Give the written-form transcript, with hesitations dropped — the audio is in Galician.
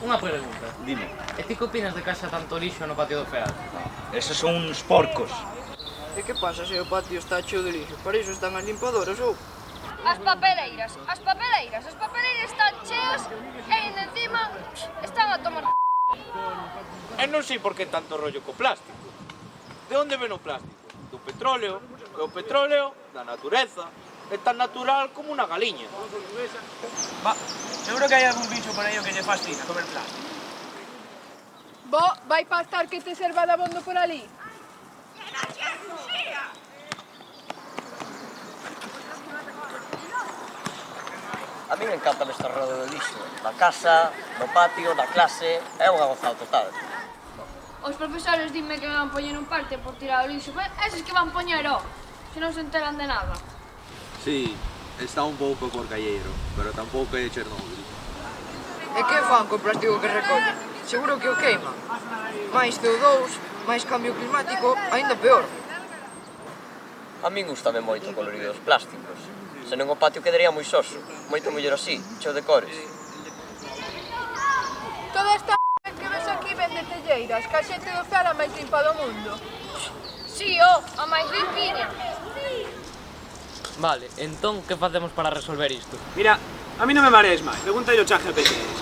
Unha pregunta. Dime. E ti que opinas de que haxa tanto lixo no patio do Feal? Esos son uns porcos. E que pasa se o patio está cheo de lixo? Para iso están as limpadoras, ou? As papeleiras están cheas e ainda encima están a tomar E non sei por que tanto rollo co plástico. De onde ven o plástico? Do petróleo. E o petróleo da natureza. É tan natural como unha galiña. Va, seguro que hai algún bicho por aí o que lle fascina comer plástico. Bo, vai pactar que te serva de abondo por ali? A mí me encanta estar rodeado de lixo. Na casa, no patio, na clase, é unha gozada total. Os profesores dime que van poñer un parte por tirar o lixo, mas eses que van poñer, se non se enteran de nada. Sí, está un pouco porcalleiro, pero tampouco é Chernobyl. E que fan co plástico que recollen? Seguro que o queiman. Mais CO2, máis cambio climático, aínda peor. A min gustame moito o colorido dos plásticos. Senón o patio quedaría moi soso, moito mellor así, cheo de cores. Toda esta que ves aquí vende telleiras, que a xente do Feal a máis limpa do mundo. Si, a máis limpiña. Vale, entón que facemos para resolver isto? Mira, a mí non me marees máis, pregúntalle ao chat GPT.